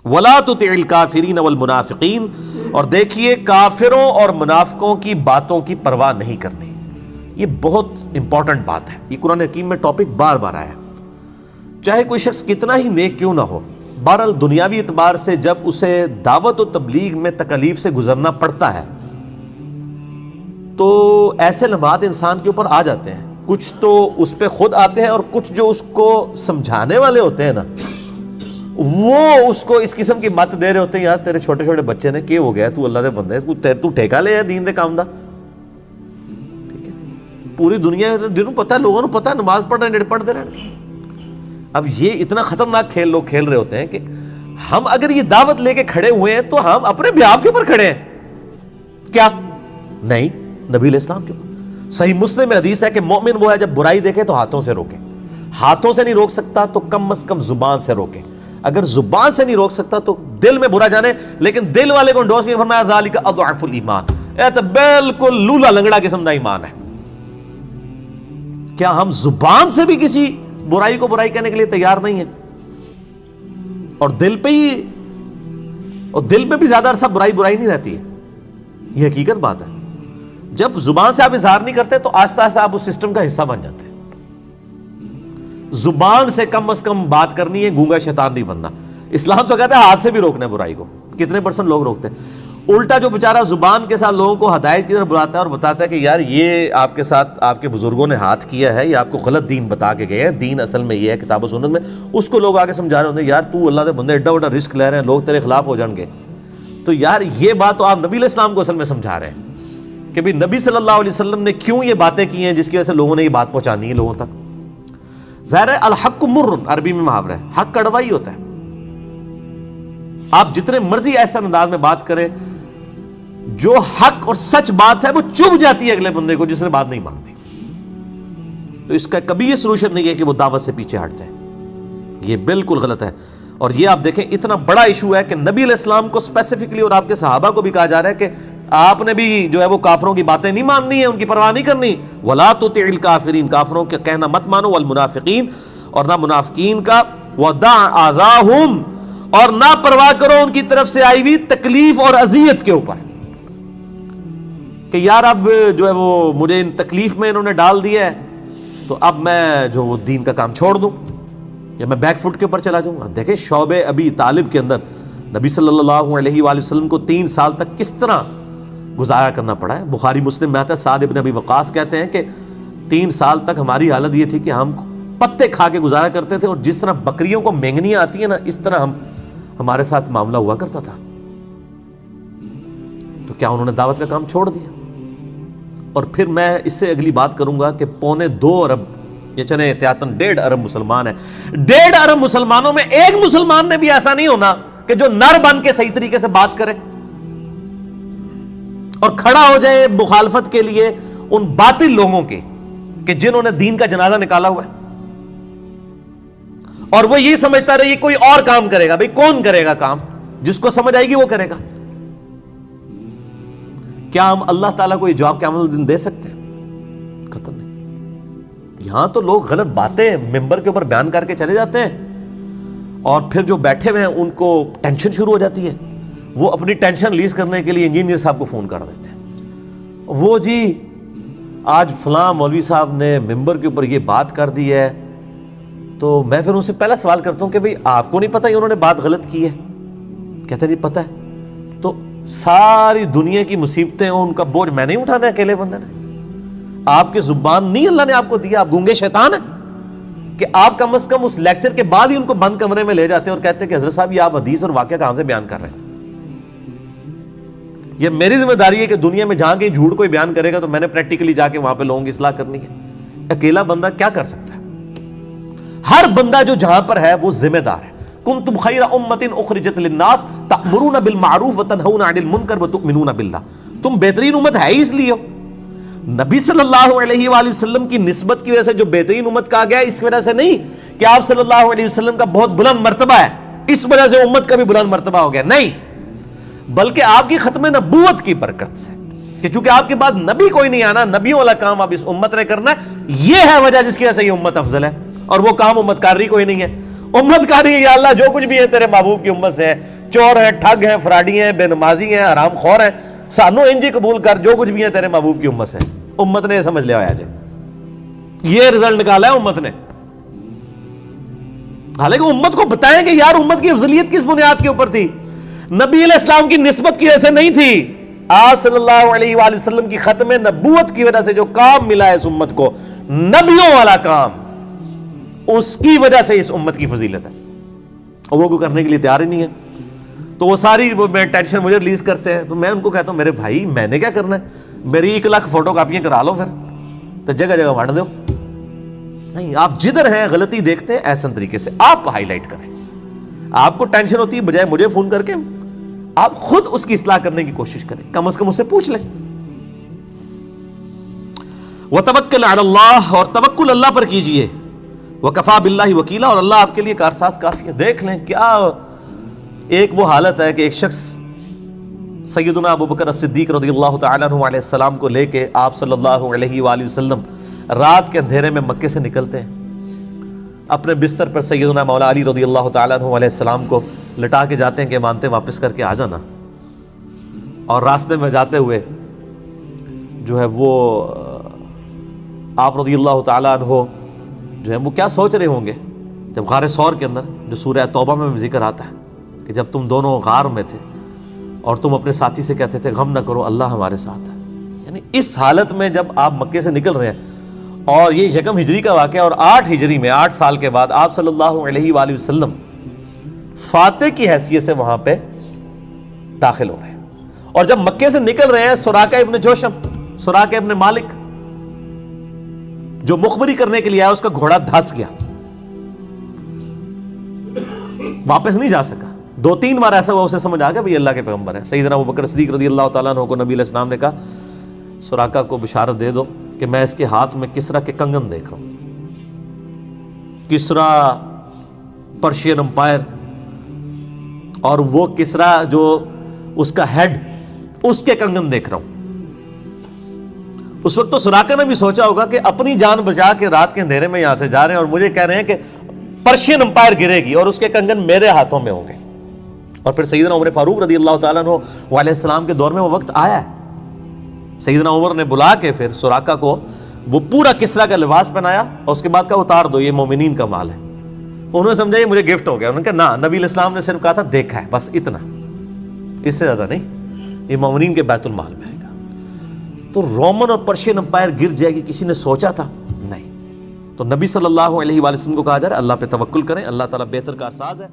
وَلَا تُطِعِ الْكَافِرِينَ وَالْمُنَافِقِينَ، اور دیکھیے کافروں اور منافقوں کی باتوں کی پرواہ نہیں کرنی. یہ بہت امپورٹنٹ بات ہے. یہ قرآن حکیم میں ٹاپک بار بار آیا. چاہے کوئی شخص کتنا ہی نیک کیوں نہ ہو، بہرحال دنیاوی اعتبار سے جب اسے دعوت و تبلیغ میں تکالیف سے گزرنا پڑتا ہے تو ایسے لمحات انسان کے اوپر آ جاتے ہیں. کچھ تو اس پہ خود آتے ہیں اور کچھ جو اس کو سمجھانے والے ہوتے ہیں نا، وہ اس کو اس قسم کی مت دے رہے ہوتے ہیں، یار تیرے چھوٹے چھوٹے بچے نے کیا ہو گیا، تو اللہ دے بندے، تو ٹھیکہ لے دین دے کام دا. ٹھیک ہے، پوری دنیا جنہوں پتہ ہے، لوگوں کو پتہ ہے نماز پڑھ رہے ہیں، پڑھتے رہے. اب یہ اتنا خطرناک کھیل لوگ کھیل رہے ہوتے ہیں کہ ہم اگر یہ دعوت لے کے کھڑے ہوئے ہیں تو ہم اپنے بیاف کے اوپر کھڑے ہیں. کیا نہیں، نبی علیہ السلام کے اوپر. صحیح مسلم میں حدیث ہے کہ مومن وہ ہے جب برائی دیکھے تو ہاتھوں سے روکے. ہاتھوں سے نہیں روک سکتا تو کم از کم زبان سے روکے. اگر زبان سے نہیں روک سکتا تو دل میں برا جانے، لیکن دل والے کو انڈورس نہیں فرمایا ذالک اضعف الایمان. یہ تو بالکل لولا لنگڑا قسم کا ایمان ہے. کیا ہم زبان سے بھی کسی برائی کو برائی کہنے کے لیے تیار نہیں ہیں؟ اور دل پہ بھی زیادہ عرصہ برائی نہیں رہتی ہے. یہ حقیقت بات ہے. جب زبان سے آپ اظہار نہیں کرتے تو آہستہ آہستہ آپ اس سسٹم کا حصہ بن جاتے ہیں. زبان سے کم از کم بات کرنی ہے، گونگا شیطان نہیں بننا. اسلام تو کہتا ہے ہاتھ سے بھی روکنا ہے برائی کو. کتنے % لوگ روکتے ہیں؟ الٹا جو بیچارہ زبان کے ساتھ لوگوں کو ہدایت کی طرف بلاتا ہے اور بتاتا ہے کہ یار یہ آپ کے ساتھ آپ کے بزرگوں نے ہاتھ کیا ہے، یہ آپ کو غلط دین بتا کے گئے ہیں، دین اصل میں یہ ہے کتاب و سنت میں، اس کو لوگ آگے سمجھا رہے ہوتے ہیں یار تو اللہ دے بندے ایڈا بڑا رسک لے رہے ہیں، لوگ تیرے خلاف ہو جائیں گے. تو یار یہ بات تو آپ نبی علیہ السلام کو اصل میں سمجھا رہے ہیں کہ بھی نبی صلی اللہ علیہ وسلم نے کیوں یہ باتیں کی ہیں جس کی وجہ سے لوگوں نے یہ بات پہنچانی ہے لوگوں تک. ظاہر ہے الحق مر، عربی میں محاورہ ہے، حق کڑوا ہی ہوتا ہے. آپ جتنے مرضی ایسا انداز میں بات کریں، جو حق اور سچ بات ہے وہ چبھ جاتی ہے اگلے بندے کو جس نے بات نہیں ماننی. تو اس کا کبھی یہ سولوشن نہیں ہے کہ وہ دعوت سے پیچھے ہٹ جائے. یہ بالکل غلط ہے. اور یہ آپ دیکھیں اتنا بڑا ایشو ہے کہ نبی علیہ السلام کو اسپیسیفکلی اور آپ کے صحابہ کو بھی کہا جا رہا ہے کہ آپ نے بھی جو ہے وہ کافروں کی باتیں نہیں ماننی ہے، ان کی پرواہ نہیں کرنی. وَلَا تُطِعِ الْكَافِرِينَ، کافروں کا کہنا مت مانو، وَالْمُنَافِقِينَ، اور نہ منافقین کا، وَدَعْ آذَاهُمْ، اور نہ پرواہ کرو ان کی طرف سے آئی ہوئی تکلیف اور اذیت کے اوپر کہ یار اب جو ہے وہ مجھے ان تکلیف میں انہوں نے ڈال دیا ہے تو اب میں جو وہ دین کا کام چھوڑ دوں یا میں بیک فٹ کے اوپر چلا جاؤں. دیکھیں شعب ابی طالب کے اندر نبی صلی اللہ علیہ وآلہ وسلم کو 3 سال تک کس طرح گزارا کرنا پڑا ہے. بخاری مسلم میں آتا ہے، سعد ابن ابی وقاص کہتے ہیں کہ 3 سال تک ہماری حالت یہ تھی کہ ہم پتے کھا کے گزارا کرتے تھے، اور جس طرح بکریوں کو مینگنیاں آتی ہیں نا، اس طرح ہمارے ساتھ معاملہ ہوا کرتا تھا. تو کیا انہوں نے دعوت کا کام چھوڑ دیا؟ اور پھر میں اس سے اگلی بات کروں گا کہ 2.25 ارب یہ چلے احتیاطاً 1.5 ارب مسلمان ہیں. 1.5 ارب مسلمانوں میں ایک مسلمان نے بھی ایسا نہیں ہونا کہ جو نر بن کے صحیح طریقے سے بات کرے اور کھڑا ہو جائے مخالفت کے لیے ان باطل لوگوں کے کہ جنہوں نے دین کا جنازہ نکالا ہوا ہے، اور وہ یہی سمجھتا رہے یہ کوئی اور کام کرے گا. بھئی کون کرے گا کام؟ جس کو سمجھ آئے گی وہ کرے گا. کیا ہم اللہ تعالیٰ کو یہ جواب قیامت دن دے سکتے ہیں؟ خطر نہیں. یہاں تو لوگ غلط باتیں ممبر کے اوپر بیان کر کے چلے جاتے ہیں، اور پھر جو بیٹھے ہوئے ہیں ان کو ٹینشن شروع ہو جاتی ہے. وہ اپنی ٹینشن ریلیز کرنے کے لیے انجینئر صاحب کو فون کر دیتے ہیں، وہ جی آج فلاں مولوی صاحب نے ممبر کے اوپر یہ بات کر دی ہے. تو میں پھر ان سے پہلا سوال کرتا ہوں کہ بھئی آپ کو نہیں پتہ انہوں نے بات غلط کی ہے؟ کہتے نہیں پتہ ہے. تو ساری دنیا کی مصیبتیں ان کا بوجھ میں نہیں اٹھانا اکیلے بندے نے. آپ کے زبان نہیں اللہ نے آپ کو دیا، آپ گونگے شیطان ہیں کہ آپ کم از کم اس لیکچر کے بعد ہی ان کو بند کمرے میں لے جاتے ہیں اور کہتے ہیں کہ حضرت صاحب یہ آپ حدیث اور واقعہ کہاں سے بیان کر رہے ہیں. یہ میری ذمہ داری ہے کہ دنیا میں جہاں کہیں جھوٹ کوئی بیان کرے گا تو میں نے پریکٹیکلی جا کے وہاں پہ لوگوں کی اصلاح کرنی ہے. اکیلا بندہ کیا کر سکتا ہے؟ ہر بندہ جو جہاں پر ہے وہ ذمہ دار ہے. کنتم خیر امۃ اخرجت للناس تأمرون بالمعروف وتنہون عن المنکر وتؤمنون باللہ. تم بہترین امت ہے ہی اس لیے ہو. نبی صلی اللہ علیہ وآلہ وسلم کی نسبت کی وجہ سے جو بہترین امت کہا گیا اس وجہ سے نہیں کہ آپ صلی اللہ علیہ وسلم کا بہت بلند مرتبہ ہے اس وجہ سے امت کا بھی بلند مرتبہ ہو گیا، نہیں، بلکہ آپ کی ختم نبوت کی برکت سے کہ چونکہ آپ کے بعد نبی کوئی نہیں آنا، نبیوں والا کام اب اس امت نے کرنا ہے. یہ ہے وجہ جس کی وجہ سے یہ امت افضل ہے، اور وہ کام امت کاری کوئی نہیں ہے. امت کا نہیں ہے یا اللہ، جو کچھ بھی ہے تیرے محبوب کی امت سے ہے، چور ہیں، ٹھگ ہیں، فراڈی ہیں، بے نمازی ہیں، حرام خور ہیں، سانو انجی قبول کر، جو کچھ بھی ہے تیرے محبوب کی امت سے۔ امت نے یہ سمجھ لیا ہے، یہ رزلٹ نکالا ہے امت نے۔ حالانکہ امت کو بتائیں کہ یار امت کی افضلیت کس بنیاد کے اوپر تھی؟ نبی علیہ السلام کی نسبت کی وجہ سے نہیں تھی، آپ صلی اللہ علیہ وآلہ وسلم کی ختم نبوت کی وجہ سے جو کام ملا ہے اس امت کو، نبیوں والا کام، اس کی وجہ سے اس امت کی فضیلت ہے، اور وہ کوئی کرنے کے لیے تیار ہی نہیں ہے۔ تو وہ ساری میں ٹینشن مجھے ریلیز کرتے ہیں، تو میں ان کو کہتا ہوں میرے بھائی میں نے کیا کرنا ہے، میری 1 لاکھ فوٹو کاپیاں کرا لو، پھر تو جگہ جگہ بانٹ دو۔ نہیں، آپ جدھر ہیں غلطی دیکھتے ہیں احسن طریقے سے آپ ہائی لائٹ کریں۔ آپ کو ٹینشن ہوتی ہے، بجائے مجھے فون کر کے آپ خود اس کی اصلاح کرنے کی کوشش کریں، کم از کم اس سے پوچھ لیں۔ وَتَوَكَّلْ عَلَى اللَّهِ، اور توکل اللہ پر کیجئے، وَكَفَى بِاللَّهِ وَكِيلًا، اور اللہ آپ کے لیے کارساز کافی ہے۔ دیکھ لیں کیا ایک وہ حالت ہے کہ ایک شخص سیدنا ابوبکر الصدیق رضی اللہ تعالیٰ عنہ علیہ السلام کو لے کے آپ صلی اللہ علیہ وآلہ وسلم رات کے اندھیرے میں مکے سے نکلتے ہیں، اپنے بستر پر سیدنا مولا علی رضی اللہ تعالیٰ عنہ علیہ السلام کو لٹا کے جاتے ہیں کہ مانتے واپس کر کے آ جانا، اور راستے میں جاتے ہوئے جو ہے وہ آپ رضی اللہ تعالیٰ عنہ جو ہے وہ کیا سوچ رہے ہوں گے جب غار ثور کے اندر، جو سورہ توبہ میں ذکر آتا ہے کہ جب تم دونوں غار میں تھے اور تم اپنے ساتھی سے کہتے تھے غم نہ کرو اللہ ہمارے ساتھ ہے، یعنی اس حالت میں جب آپ مکے سے نکل رہے ہیں، اور یہ 1 ہجری کا واقعہ، اور 8 ہجری میں 8 سال کے بعد آپ صلی اللہ علیہ وآلہ وسلم فاتح کی حیثیت سے وہاں پہ داخل ہو رہے ہیں، اور جب مکے سے نکل رہے ہیں سراقہ ابن جوشم، سراقہ ابن مالک جو مخبری کرنے کے لیے آیا، اس کا گھوڑا دھس گیا، واپس نہیں جا سکا۔ 2-3 بار ایسا ہوا، اسے سمجھ آ گیا بھئی اللہ کے پیغمبر ہیں۔ سیدنا ابوبکر صدیق رضی اللہ تعالیٰ عنہ کو نبی علیہ السلام نے کہا سراقہ کو بشارت دے دو کہ میں اس کے ہاتھ میں کسرا کے کنگن دیکھ رہا ہوں، کسرا پرشین امپائر، اور وہ کسرا جو اس کا ہیڈ، اس کے کنگن دیکھ رہا ہوں۔ اس وقت تو سراقہ نے بھی سوچا ہوگا کہ اپنی جان بچا کے رات کے اندھیرے میں یہاں سے جا رہے ہیں اور مجھے کہہ رہے ہیں کہ پرشین امپائر گرے گی اور اس کے کنگن میرے ہاتھوں میں ہوں گے۔ اور پھر سیدنا عمر فاروق رضی اللہ تعالیٰ عنہ علیہ السلام کے دور میں وہ وقت آیا ہے، سیدنا عمر نے بلا کے پھر سراقہ کو وہ پورا کسرا کا لباس پہنایا، اور اس کے بعد کہا اتار دو، یہ مومنین کا مال ہے۔ انہوں نے سمجھا یہ مجھے گفٹ ہو گیا، انہوں نے کہا نہ، نبی علیہ السلام نے صرف کہا تھا دیکھا ہے، بس اتنا، اس سے زیادہ نہیں، یہ مومنین کے بیت المال میں آئے گا۔ تو رومن اور پرشین امپائر گر جائے گی کسی نے سوچا تھا؟ نہیں۔ تو نبی صلی اللہ علیہ وآلہ وسلم کو کہا جا رہا ہے اللہ پہ توکل کریں، اللہ تعالیٰ بہتر کارساز ہے۔